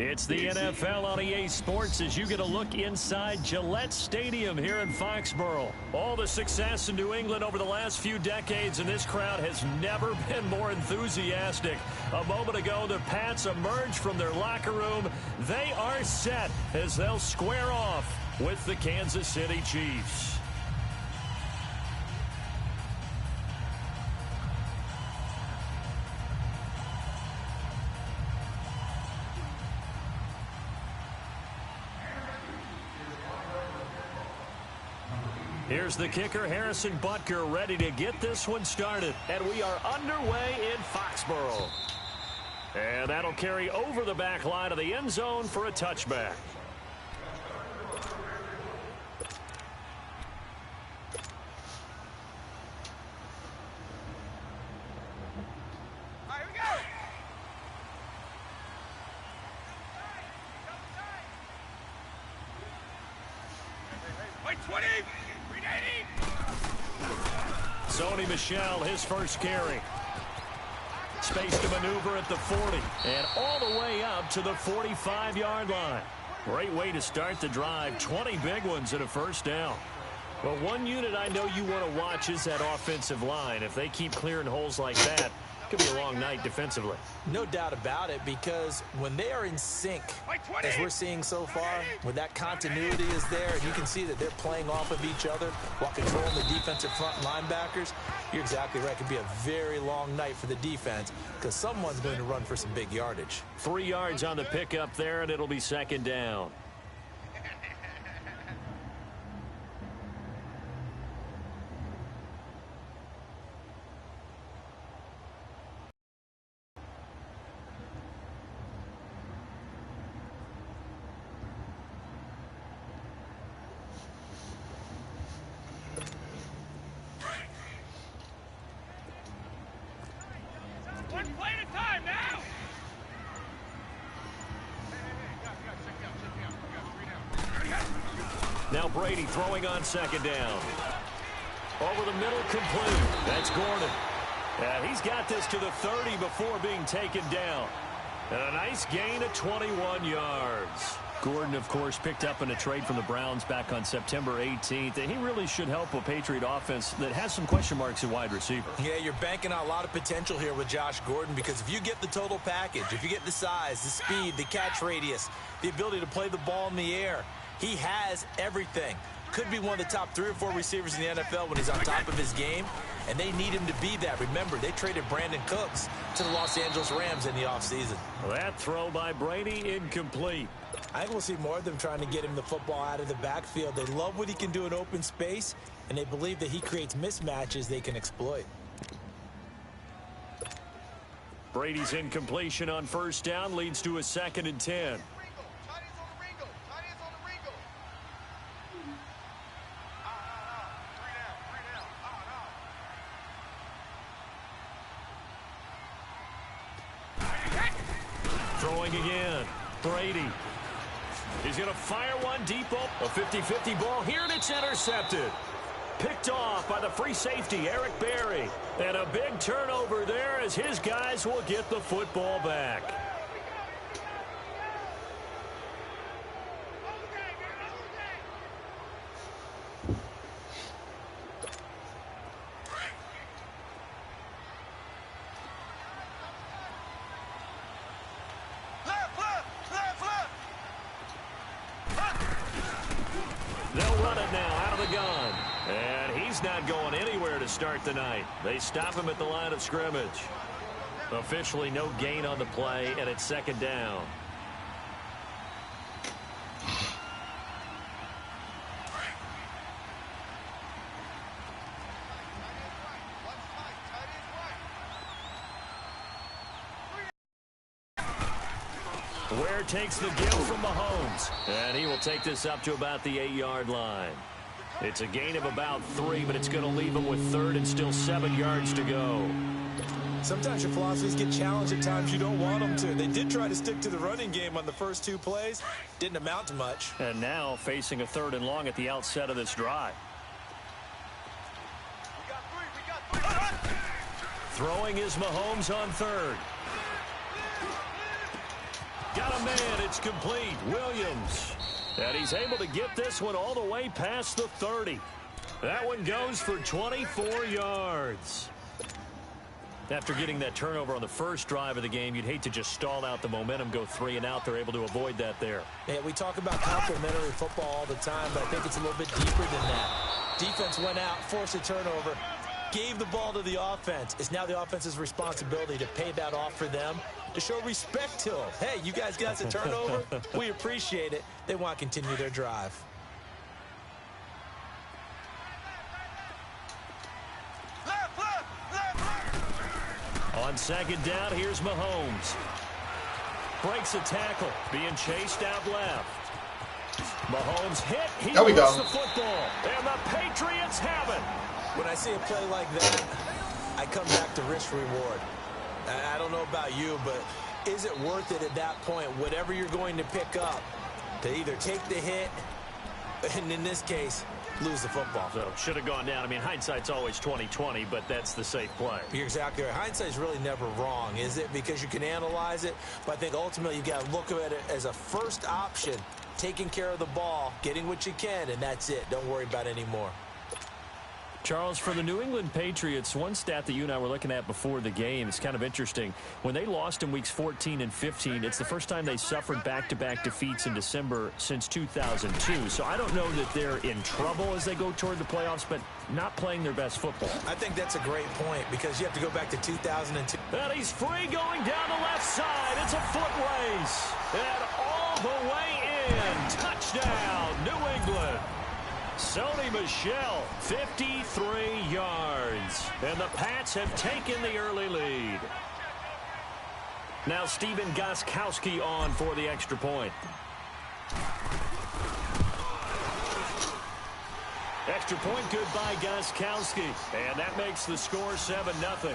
It's the NFL on EA Sports as you get a look inside Gillette Stadium here in Foxborough. All the success in New England over the last few decades, and this crowd has never been more enthusiastic. A moment ago, the Pats emerged from their locker room. They are set as they'll square off with the Kansas City Chiefs. Here's the kicker, Harrison Butker, ready to get this one started. And we are underway in Foxborough. And that'll carry over the back line of the end zone for a touchback. Here we go. Wait, 20. Sony Michel, his first carry. Space to maneuver at the 40. And all the way up to the 45-yard line. Great way to start the drive. 20 big ones and a first down. Well, one unit I know you want to watch is that offensive line. If they keep clearing holes like that, it could be a long night defensively. No doubt about it, because when they are in sync, as we're seeing so far, when that continuity is there, and you can see that they're playing off of each other while controlling the defensive front linebackers, you're exactly right. It could be a very long night for the defense because someone's going to run for some big yardage. 3 yards on the pickup there, and it'll be second down. One play at a time now. Now Brady throwing on second down. Over the middle, complete. That's Gordon. And he's got this to the 30 before being taken down. And a nice gain of 21 yards. Gordon, of course, picked up in a trade from the Browns back on September 18th, and he really should help a Patriot offense that has some question marks at wide receiver. Yeah, you're banking on a lot of potential here with Josh Gordon, because if you get the total package, if you get the size, the speed, the catch radius, the ability to play the ball in the air, he has everything. Could be one of the top 3 or 4 receivers in the NFL when he's on top of his game, and they need him to be that. Remember, they traded Brandon Cooks to the Los Angeles Rams in the offseason. That throw by Brady incomplete. I think we'll see more of them trying to get him the football out of the backfield. They love what he can do in open space, and they believe that he creates mismatches they can exploit. Brady's incompletion on first down leads to a 2nd and 10. Throwing again. Brady. He's going to fire one deep up. A 50-50 ball here, and it's intercepted. Picked off by the free safety, Eric Berry. And a big turnover there as his guys will get the football back. They'll run it now out of the gun. And he's not going anywhere to start the night. They stop him at the line of scrimmage. Officially no gain on the play, and it's 2nd down. Ware takes the give from Mahomes. And he will take this up to about the 8-yard line. It's a gain of about 3, but it's going to leave him with 3rd and still 7 yards to go. Sometimes your philosophies get challenged at times you don't want them to. They did try to stick to the running game on the first 2 plays. Didn't amount to much. And now facing a 3rd and long at the outset of this drive. We got 3. Throwing is Mahomes on 3rd. Got him man-to-man. It's complete. Williams. And he's able to get this one all the way past the 30. That one goes for 24 yards. After getting that turnover on the first drive of the game, you'd hate to just stall out the momentum, go 3 and out. They're able to avoid that there. Yeah, we talk about complementary football all the time, but I think it's a little bit deeper than that. Defense went out, forced a turnover, gave the ball to the offense. It's now the offense's responsibility to pay that off for them, to show respect to them. Hey, you guys got us a turnover? We appreciate it. They want to continue their drive. On second down, here's Mahomes. Breaks a tackle, being chased out left. Mahomes hit. He There we loses go. the football, and the Patriots have it. When I see a play like that, I come back to risk reward. I don't know about you, but is it worth it at that point, whatever you're going to pick up, to either take the hit, and in this case, lose the football? So should have gone down. I mean, hindsight's always 20/20, but that's the safe play. You're exactly right. Hindsight's really never wrong, is it? Because you can analyze it, but I think ultimately you got to look at it as a first option, taking care of the ball, getting what you can, and that's it. Don't worry about it anymore. Charles, for the New England Patriots, one stat that you and I were looking at before the game is kind of interesting. When they lost in weeks 14 and 15, it's the first time they suffered back-to-back defeats in December since 2002. So I don't know that they're in trouble as they go toward the playoffs, but not playing their best football. I think that's a great point because you have to go back to 2002. And he's free going down the left side. It's a foot race. And all the way in. Touchdown, New England. Sony Michel, 53 yards. And the Pats have taken the early lead. Now Steven Gostkowski on for the extra point. Extra point good by Gostkowski. And that makes the score 7-0.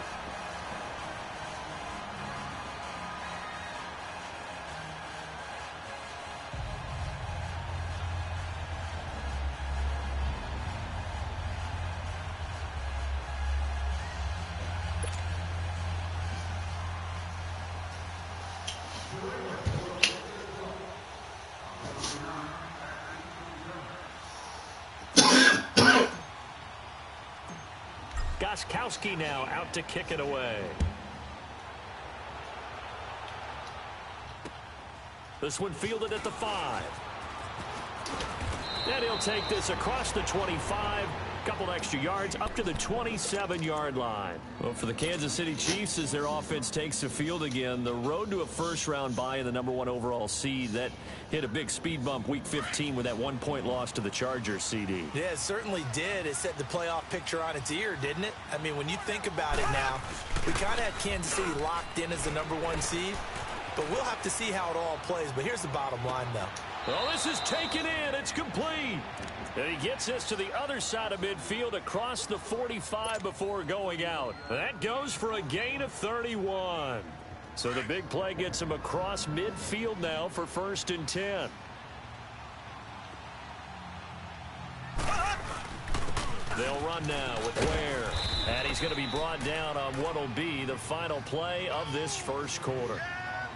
Gostkowski now out to kick it away. This one fielded at the 5. And he'll take this across the 25. Couple extra yards up to the 27-yard line. Well, for the Kansas City Chiefs, as their offense takes the field again, the road to a first-round bye in the #1 overall seed, that hit a big speed bump week 15 with that 1-point loss to the Chargers, CD. Yeah, it certainly did. It set the playoff picture on its ear, didn't it? I mean, when you think about it now, we kind of had Kansas City locked in as the #1 seed, but we'll have to see how it all plays. But here's the bottom line, though. Well, this is taken in. It's complete. And he gets this to the other side of midfield across the 45 before going out. That goes for a gain of 31. So the big play gets him across midfield now for 1st and 10. They'll run now with Ware. And he's going to be brought down on what will be the final play of this first quarter.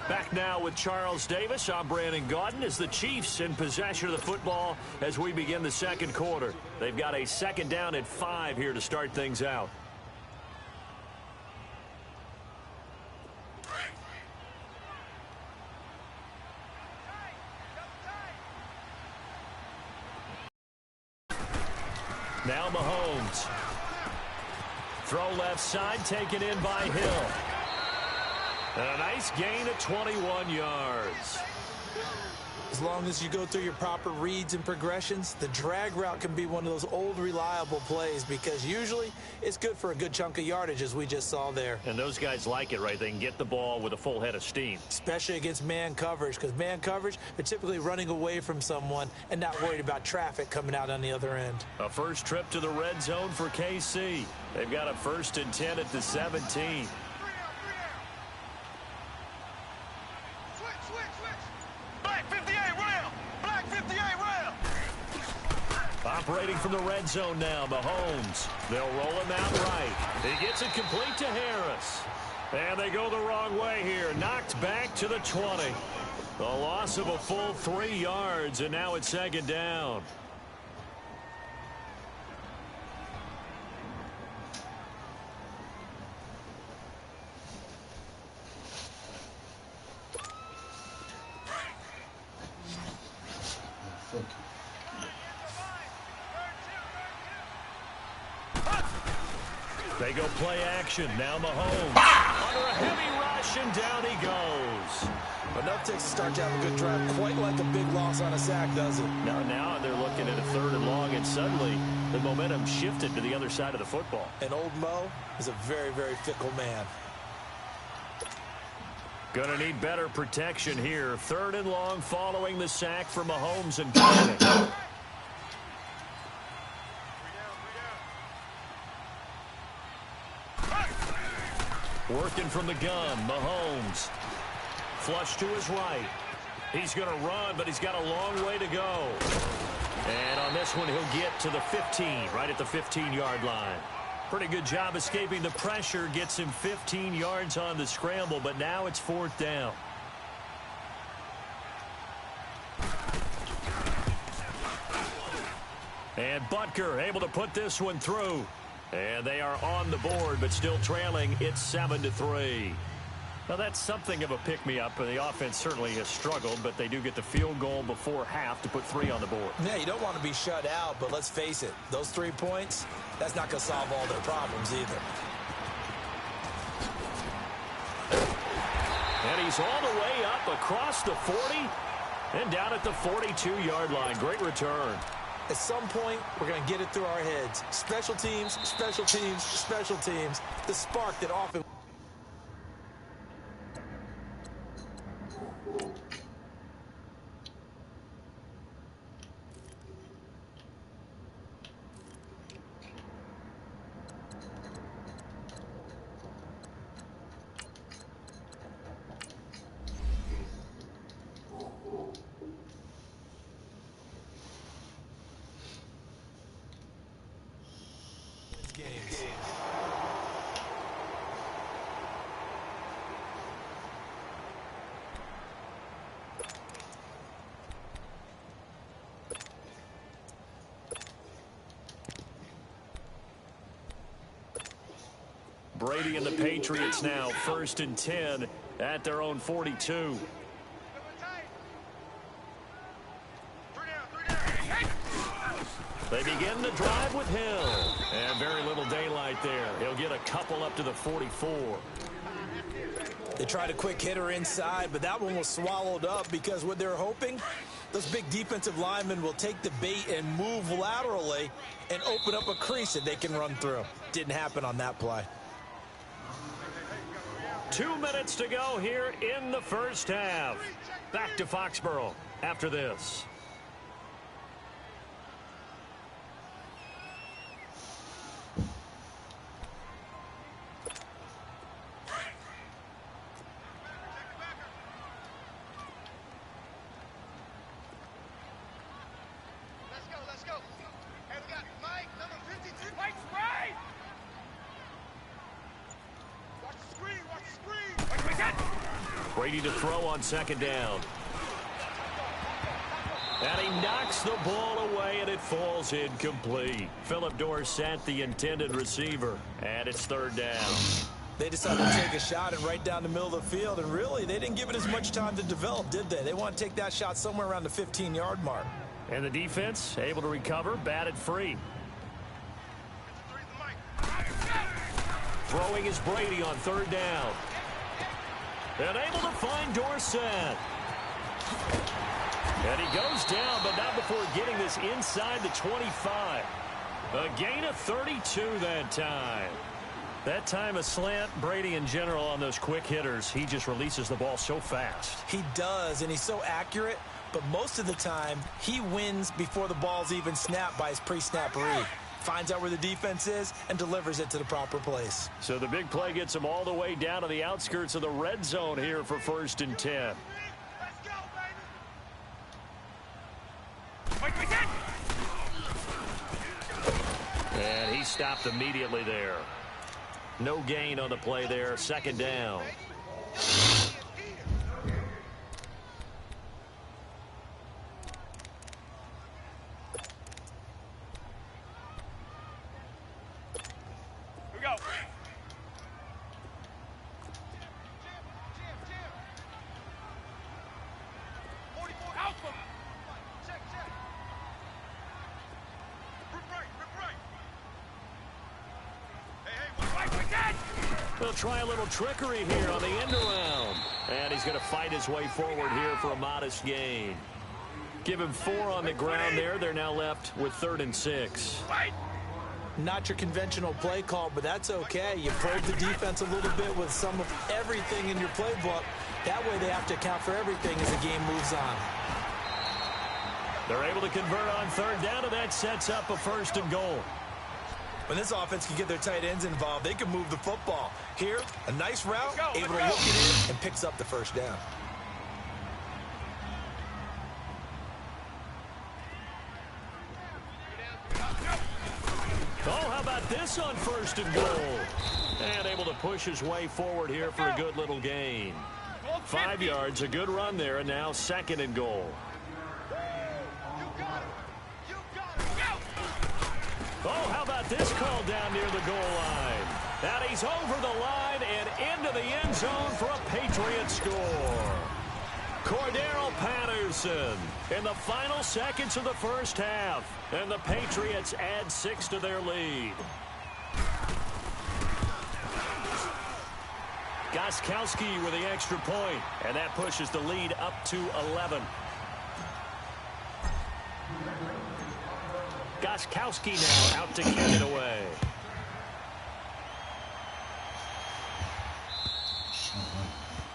Back now with Charles Davis. I'm Brandon Gaudin as the Chiefs in possession of the football as we begin the second quarter. They've got a 2nd down and 5 here to start things out. Now Mahomes. Throw left side, taken in by Hill. And a nice gain of 21 yards. As long as you go through your proper reads and progressions, the drag route can be one of those old reliable plays because usually it's good for a good chunk of yardage, as we just saw there. And those guys like it, right? They can get the ball with a full head of steam. Especially against man coverage, because man coverage, they're typically running away from someone and not worried about traffic coming out on the other end. A first trip to the red zone for KC. They've got a 1st and 10 at the 17. Operating from the red zone now, Mahomes. They'll roll him out right. He gets it complete to Harris. And they go the wrong way here. Knocked back to the 20. A loss of a full 3 yards, and now it's second down. They go play action. Now Mahomes. Under a heavy rush, and down he goes. Enough takes to start to have a good drive. Quite like a big loss on a sack, does it? Now they're looking at a 3rd and long, and suddenly the momentum shifted to the other side of the football. And old Mo is a very, very fickle man. Gonna need better protection here. 3rd and long following the sack from Mahomes and company. Working from the gun, Mahomes. Flush to his right. He's going to run, but he's got a long way to go. And on this one, he'll get to the 15, right at the 15-yard line. Pretty good job escaping the pressure. Gets him 15 yards on the scramble, but now it's 4th down. And Butker able to put this one through. And they are on the board, but still trailing. It's 7-3. Now, that's something of a pick-me-up. The offense certainly has struggled, but they do get the field goal before half to put 3 on the board. Yeah, you don't want to be shut out, but let's face it. Those 3 points, that's not going to solve all their problems either. And he's all the way up across the 40 and down at the 42-yard line. Great return. At some point, we're going to get it through our heads. Special teams, special teams, special teams. The spark that often... games. Brady and the Patriots now 1st and 10 at their own 42. They begin the drive with Hill. And very little daylight there. He'll get a couple up to the 44. They tried a quick hitter inside, but that one was swallowed up because what they're hoping, those big defensive linemen will take the bait and move laterally and open up a crease that they can run through. Didn't happen on that play. 2 minutes to go here in the first half. Back to Foxborough after this. Let's go. Hey, we got Mike, number 53. Mike's right. Watch the screen. Brady to throw on 2nd down. And he knocks the ball away, and it falls incomplete. Philip Dorsett, the intended receiver, and it's 3rd down. They decided to take a shot and right down the middle of the field, and really, they didn't give it as much time to develop, did they? They want to take that shot somewhere around the 15-yard mark. And the defense able to recover, batted free. Throwing is Brady on 3rd down. And able to find Dorsett. And he goes down, but not before getting this inside the 25. A gain of 32 that time. That time a slant. Brady in general on those quick hitters, he just releases the ball so fast. He does, and he's so accurate, but most of the time he wins before the ball's even snapped by his pre-snap read. Finds out where the defense is and delivers it to the proper place. So the big play gets him all the way down to the outskirts of the red zone here for 1st and 10. Let's go, baby. And he stopped immediately there. No gain on the play there. 2nd down. They'll try a little trickery here on the end around. And he's going to fight his way forward here for a modest gain. Give him 4 on the ground there. They're now left with 3rd and 6. Not your conventional play call, but that's okay. You probe the defense a little bit with some of everything in your playbook. That way they have to account for everything as the game moves on. They're able to convert on 3rd down, and that sets up a 1st and goal. When this offense can get their tight ends involved, they can move the football. Here, a nice route, able to look it in, and picks up the 1st down. Oh, how about this on 1st and goal? And able to push his way forward here for a good little gain. 5 yards, a good run there, and now 2nd and goal. Oh, how about this call down near the goal line? And he's over the line and into the end zone for a Patriot score. Cordero Patterson in the final seconds of the 1st half. And the Patriots add 6 to their lead. Gostkowski with the extra point, and that pushes the lead up to 11. Gostkowski now out to kick it away.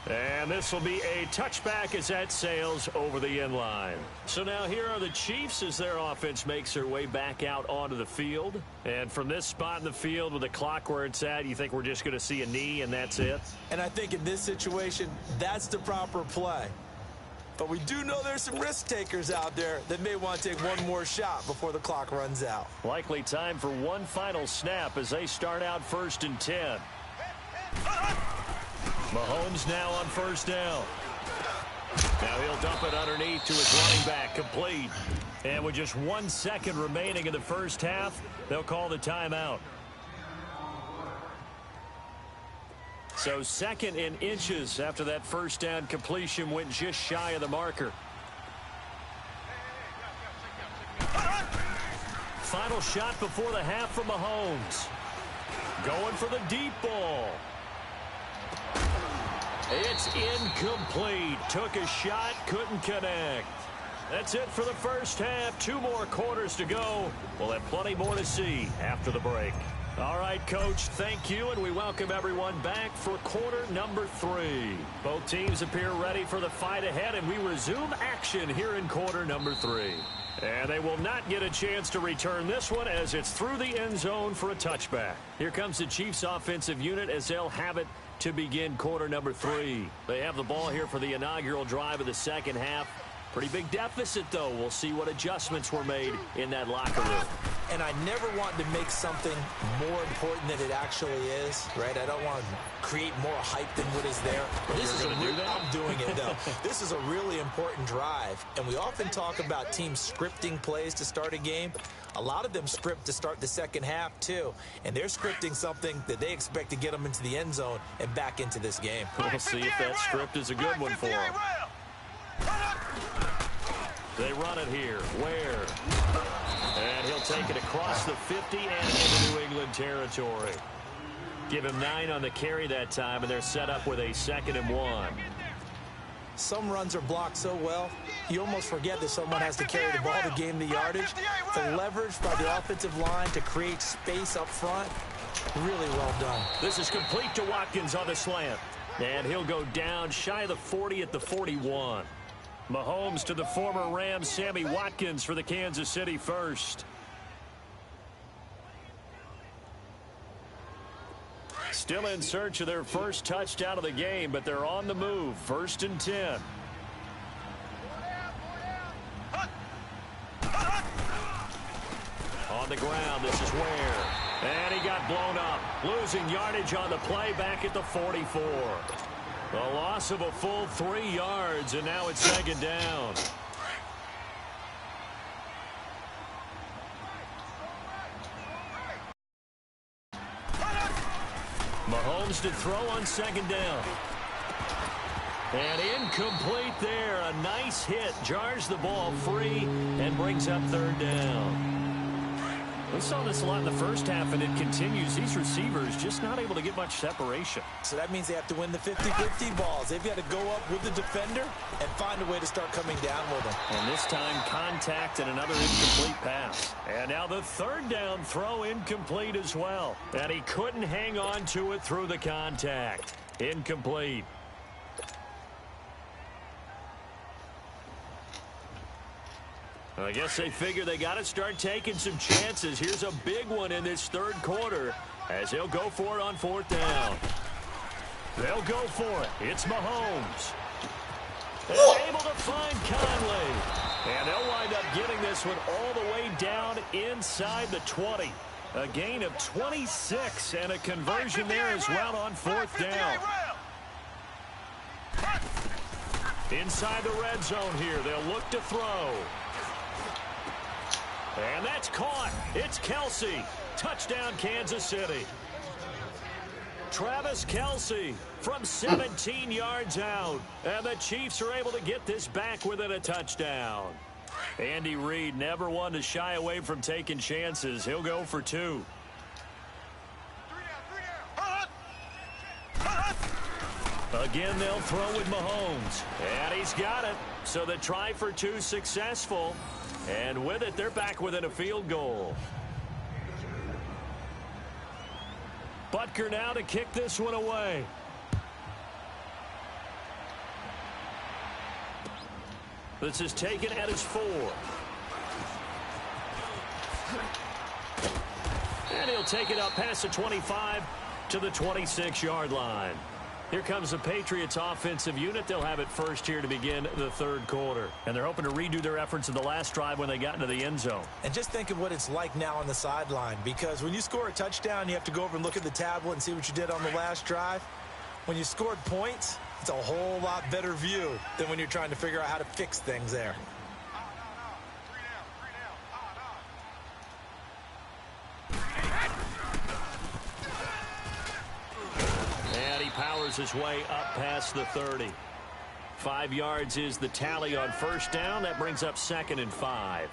And this will be a touchback as that sails over the end line. So now here are the Chiefs as their offense makes their way back out onto the field. And from this spot in the field with the clock where it's at, you think we're just going to see a knee and that's it? And I think in this situation, that's the proper play. But we do know there's some risk takers out there that may want to take one more shot before the clock runs out. Likely time for one final snap as they start out 1st and 10. Mahomes now on 1st down. Now he'll dump it underneath to his running back, complete. And with just 1 second remaining in the 1st half, they'll call the timeout. So 2nd in inches after that 1st down completion went just shy of the marker. Final shot before the half from Mahomes. Going for the deep ball. It's incomplete. Took a shot, couldn't connect. That's it for the 1st half. 2 more quarters to go. We'll have plenty more to see after the break. All right, Coach, thank you, and we welcome everyone back for quarter number 3. Both teams appear ready for the fight ahead, and we resume action here in quarter number 3. And they will not get a chance to return this one as it's through the end zone for a touchback. Here comes the Chiefs offensive unit as they'll have it to begin quarter number 3. They have the ball here for the inaugural drive of the 2nd half. Pretty big deficit, though. We'll see what adjustments were made in that locker room. And I never want to make something more important than it actually is, right? I don't want to create more hype than what is there. I'm doing it, though. This is a really important drive, and we often talk about teams scripting plays to start a game. A lot of them script to start the 2nd half, too, and they're scripting something that they expect to get them into the end zone and back into this game. We'll see if that script is a good one for them. They run it here. Where? And he'll take it across the 50 and into New England territory. Give him 9 on the carry that time, and they're set up with a 2nd and 1. Some runs are blocked so well, you almost forget that someone has to carry the ball to gain the yardage. The leverage by the offensive line to create space up front, really well done. This is complete to Watkins on the slant. And he'll go down shy of the 40 at the 41. Mahomes to the former Rams, Sammy Watkins for the Kansas City first. Still in search of their first touchdown of the game, but they're on the move. 1st and 10. On the ground, this is Ware. And he got blown up. Losing yardage on the play back at the 44. A loss of a full 3 yards, and now it's 2nd down. Mahomes to throw on 2nd down. And incomplete there. A nice hit. Jars the ball free and brings up 3rd down. We saw this a lot in the first half, and it continues. These receivers just not able to get much separation. So that means they have to win the 50-50 balls. They've got to go up with the defender and find a way to start coming down with them. And this time, contact and another incomplete pass. And now the third down throw incomplete as well. And he couldn't hang on to it through the contact. Incomplete. I guess they figure they got to start taking some chances. Here's a big one in this third quarter as they'll go for it on fourth down. They'll go for it. It's Mahomes. And able to find Conley. And they'll wind up getting this one all the way down inside the 20. A gain of 26 and a conversion there as well on fourth down. Inside the red zone here. They'll look to throw. And that's caught. It's Kelsey. Touchdown, Kansas City. Travis Kelsey from 17 yards out. And the Chiefs are able to get this back within a touchdown. Andy Reid never one to shy away from taking chances. He'll go for two. Again, they'll throw with Mahomes. And he's got it. So the try for two successful. And with it, they're back within a field goal. Butker now to kick this one away. This is taken at his 4. And he'll take it up past the 25 to the 26-yard line. Here comes the Patriots offensive unit. They'll have it first here to begin the third quarter. And they're hoping to redo their efforts in the last drive when they got into the end zone. And just think of what it's like now on the sideline, because when you score a touchdown, you have to go over and look at the tablet and see what you did on the last drive. When you scored points, it's a whole lot better view than when you're trying to figure out how to fix things there. Powers his way up past the 30. 5 yards is the tally on first down. That brings up 2nd and 5.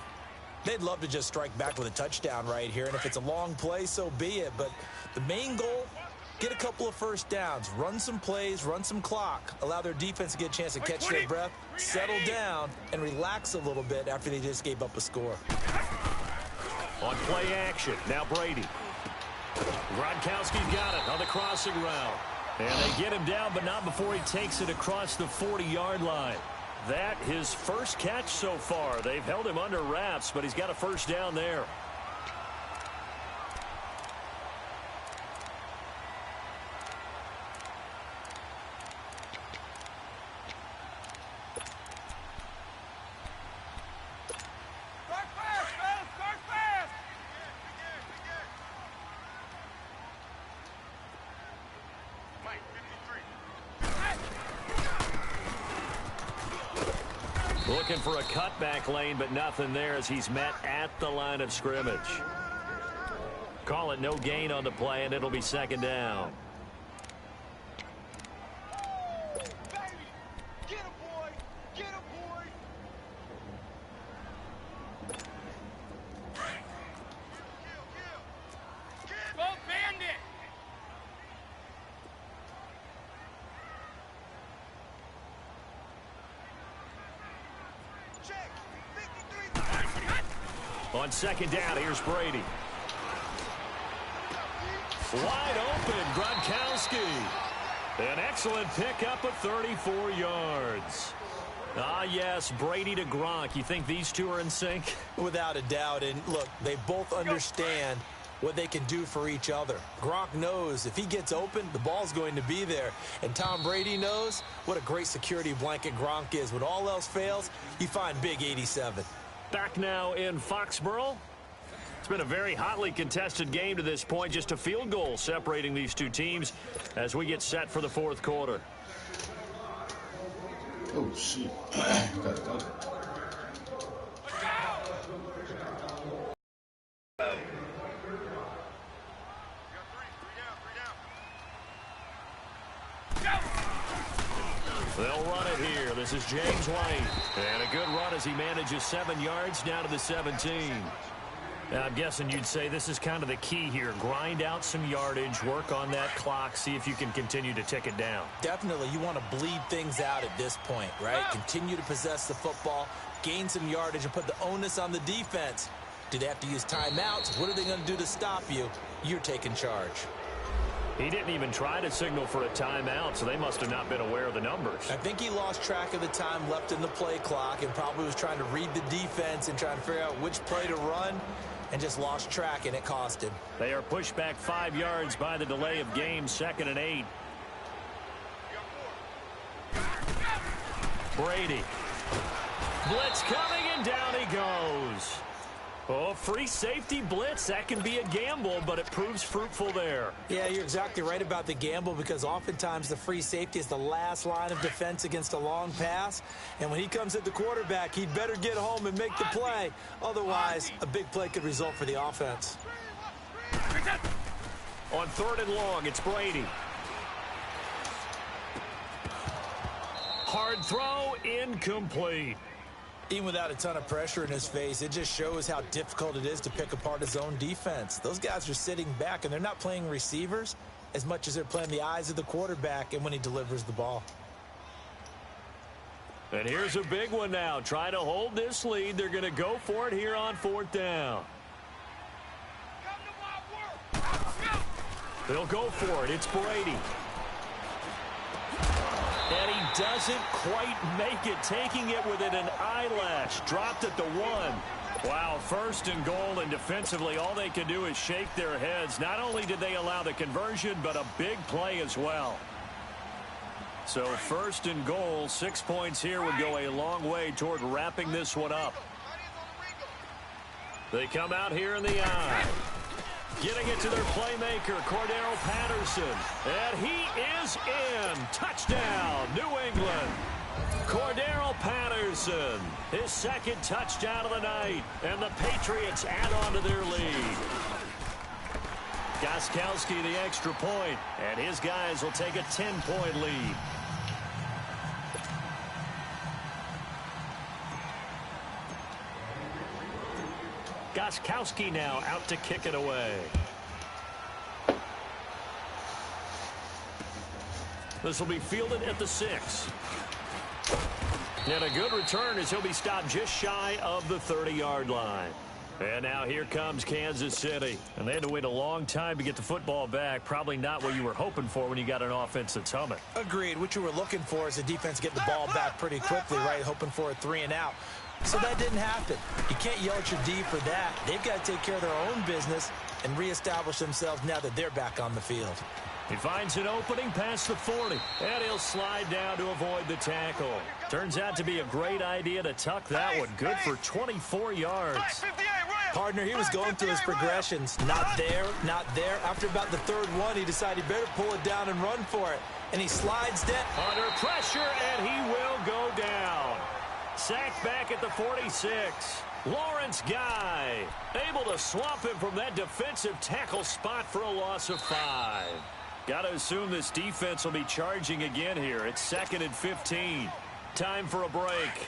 They'd love to just strike back with a touchdown right here, and if it's a long play, so be it. But the main goal, get a couple of first downs, run some plays, run some clock, allow their defense to get a chance to catch their breath, settle down, and relax a little bit after they just gave up a score. On play action, now Brady. Gronkowski's got it on the crossing route. And they get him down, but not before he takes it across the 40-yard line. That his first catch so far. They've held him under wraps, but he's got a first down there. Looking for a cutback lane, but nothing there as he's met at the line of scrimmage. Call it no gain on the play, and it'll be 2nd down. Get him, boy! Get him, boy! Go, Bandit! On 2nd down, here's Brady. Wide open, Gronkowski. An excellent pickup of 34 yards. Ah, yes, Brady to Gronk. You think these two are in sync? Without a doubt. And look, they both understand what they can do for each other. Gronk knows if he gets open, the ball's going to be there. And Tom Brady knows what a great security blanket Gronk is. When all else fails, you find big 87. Back now in Foxborough. It's been a very hotly contested game to this point. Just a field goal separating these two teams as we get set for the fourth quarter. Oh, shit. They'll run it here. This is James White. And a good run as he manages 7 yards down to the 17. I'm guessing you'd say this is kind of the key here. Grind out some yardage, work on that clock, see if you can continue to tick it down. Definitely, you want to bleed things out at this point, right? Continue to possess the football, gain some yardage, and put the onus on the defense. Do they have to use timeouts? What are they going to do to stop you? You're taking charge. He didn't even try to signal for a timeout, so they must have not been aware of the numbers. I think he lost track of the time left in the play clock and probably was trying to read the defense and trying to figure out which play to run and just lost track, and it cost him. They are pushed back 5 yards by the delay of game, 2nd and 8. Brady. Blitz coming, and down he goes. Oh, free safety blitz, that can be a gamble, but it proves fruitful there. Yeah, you're exactly right about the gamble because oftentimes the free safety is the last line of defense against a long pass. And when he comes at the quarterback, he'd better get home and make the play. Otherwise, a big play could result for the offense. On 3rd and long, it's Brady. Hard throw, incomplete. Even without a ton of pressure in his face, it just shows how difficult it is to pick apart his own defense. Those guys are sitting back, and they're not playing receivers as much as they're playing the eyes of the quarterback and when he delivers the ball. And here's a big one now. Trying to hold this lead. They're going to go for it here on 4th down. They'll go for it. It's Brady. And he doesn't quite make it, taking it within an eyelash. Dropped at the 1. Wow, 1st and goal, and defensively all they can do is shake their heads. Not only did they allow the conversion, but a big play as well. So 1st and goal, 6 points here would go a long way toward wrapping this one up. They come out here in the eye. Getting it to their playmaker, Cordero Patterson. And he is in. Touchdown, New England. Cordero Patterson, his 2nd touchdown of the night. And the Patriots add on to their lead. Gostkowski the extra point. And his guys will take a 10-point lead. Gostkowski now out to kick it away. This will be fielded at the 6. And a good return as he'll be stopped just shy of the 30-yard line. And now here comes Kansas City. And they had to wait a long time to get the football back. Probably not what you were hoping for when you got an offense that's humming. Agreed. What you were looking for is the defense get the ball back pretty quickly, right? Hoping for a 3 and out. So that didn't happen. You can't yell at your D for that. They've got to take care of their own business and reestablish themselves now that they're back on the field. He finds an opening past the 40, and he'll slide down to avoid the tackle. Turns out to be a great idea to tuck that one. Good for 24 yards. Partner, he was going through his progressions. Not there, not there. After about the 3rd one, he decided he better pull it down and run for it. And he slides down. Under pressure, and he will go down. Sacked back at the 46. Lawrence Guy able to swamp him from that defensive tackle spot for a loss of 5. Got to assume this defense will be charging again here. It's 2nd and 15. Time for a break.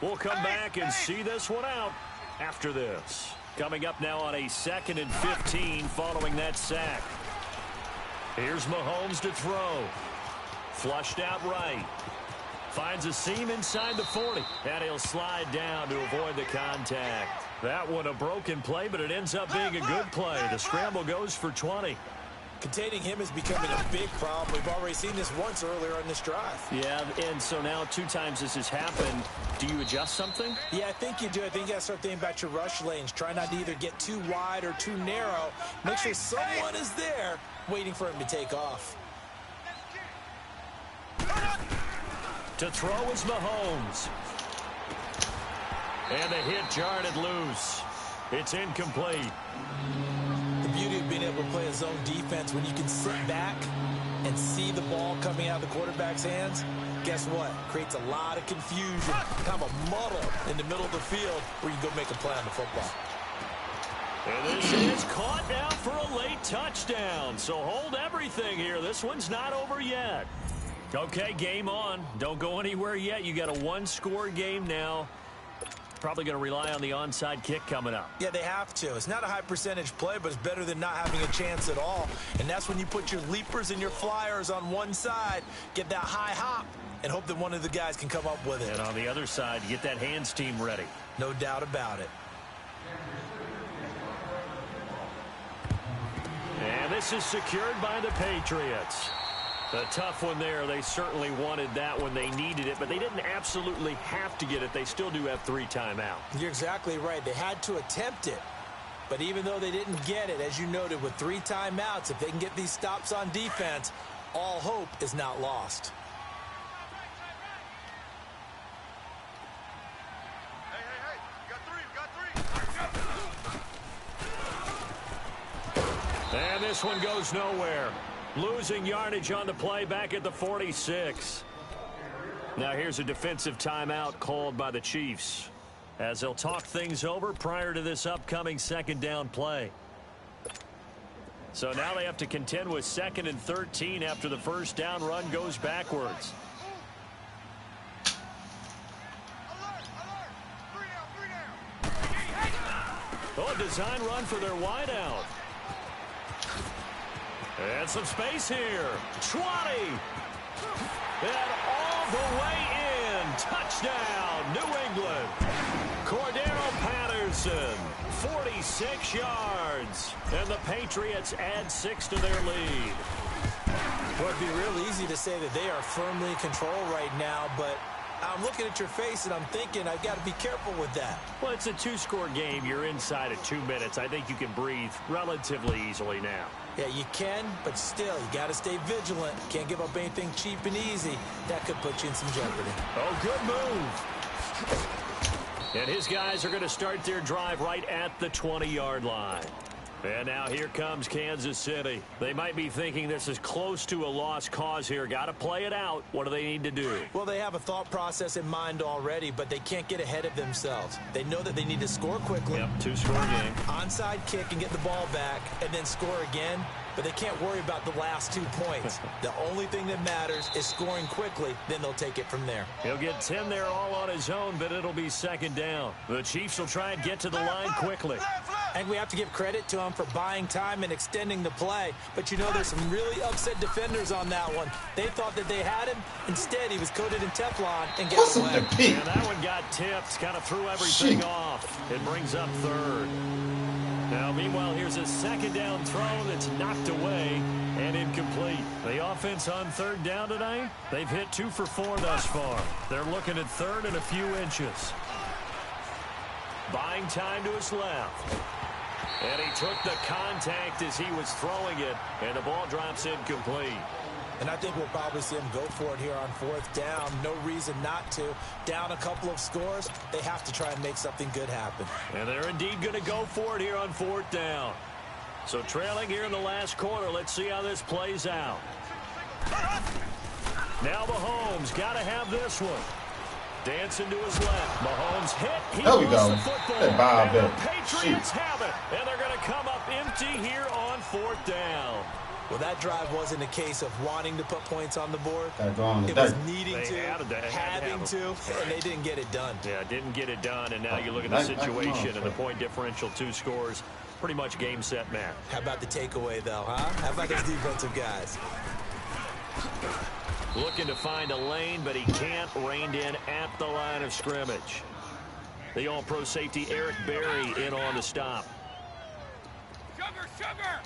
We'll come back and see this one out after this. Coming up now on a 2nd and 15 following that sack. Here's Mahomes to throw. Flushed out right. Finds a seam inside the 40. And he'll slide down to avoid the contact. That one a broken play, but it ends up being a good play. The scramble goes for 20. Containing him is becoming a big problem. We've already seen this once earlier on this drive. Yeah, and so now 2 times this has happened. Do you adjust something? Yeah, I think you do. I think you got to start thinking about your rush lanes. Try not to either get too wide or too narrow. Make sure someone is there waiting for him to take off. To throw is Mahomes. And the hit jarred it loose. It's incomplete. The beauty of being able to play a zone defense when you can sit back and see the ball coming out of the quarterback's hands, guess what? Creates a lot of confusion, kind of a muddle in the middle of the field where you go make a play on the football. And this is caught now for a late touchdown. So hold everything here. This one's not over yet. Okay, game on. Don't go anywhere yet. You got a 1-score game now. probably going to rely on the onside kick coming up. Yeah, they have to. It's not a high percentage play, but it's better than not having a chance at all. And that's when you put your leapers and your flyers on one side, get that high hop, and hope that one of the guys can come up with it. And on the other side, you get that hands team ready. No doubt about it. And this is secured by the Patriots. A tough one there. They certainly wanted that when they needed it, but they didn't absolutely have to get it. They still do have 3 timeouts. You're exactly right. They had to attempt it. But even though they didn't get it, as you noted, with 3 timeouts, if they can get these stops on defense, all hope is not lost. Hey, we got 3. And this one goes nowhere. Losing yardage on the play back at the 46. Now here's a defensive timeout called by the Chiefs as they'll talk things over prior to this upcoming second down play. So now they have to contend with 2nd and 13 after the first down run goes backwards. Oh, a design run for their wideout. And some space here. 20. And all the way in. Touchdown, New England. Cordero Patterson, 46 yards. And the Patriots add 6 to their lead. Well, it'd be real easy to say that they are firmly in control right now, but I'm looking at your face and I'm thinking I've got to be careful with that. Well, it's a 2-score game. You're inside of 2 minutes. I think you can breathe relatively easily now. Yeah, you can, but still, you got to stay vigilant. Can't give up anything cheap and easy. That could put you in some jeopardy. Oh, good move. And his guys are going to start their drive right at the 20-yard line. And now here comes Kansas City. They might be thinking this is close to a lost cause here. Got to play it out. What do they need to do? Well, they have a thought process in mind already, but they can't get ahead of themselves. They know that they need to score quickly. Yep, 2-score game. Onside kick and get the ball back, and then score again. But they can't worry about the last 2 points. The only thing that matters is scoring quickly. Then they'll take it from there. He'll get 10 there all on his own, but it'll be 2nd down. The Chiefs will try and get to the line quickly. And we have to give credit to him for buying time and extending the play. But, you know, there's some really upset defenders on that one. They thought that they had him. Instead, he was coated in Teflon and gets away. And that one got tipped. Kind of threw everything off. It brings up 3rd. Now, meanwhile, here's a 2nd down throw that's knocked away and incomplete. The offense on 3rd down tonight, they've hit 2 for 4 thus far. They're looking at 3rd and a few inches. Buying time to his left. And he took the contact as he was throwing it, and the ball drops incomplete. And I think we'll probably see him go for it here on 4th down. No reason not to. Down a couple of scores, they have to try and make something good happen. And they're indeed going to go for it here on 4th down. So trailing here in the last quarter, let's see how this plays out. Now Mahomes got to have this one. Dancing to his left. Mahomes hit. He there we go. The football. Hey, and the Patriots have it. And they're going to come up empty here on 4th down. Well, that drive wasn't a case of wanting to put points on the board. It was needing to, having to, and they didn't get it done. Yeah, didn't get it done, and now you look at the situation and the point differential, 2 scores, pretty much game, set, match. How about the takeaway, though, huh? How about those defensive guys? Looking to find a lane, but he can't. Reined in at the line of scrimmage. The all-pro safety Eric Berry in on the stop. Sugar!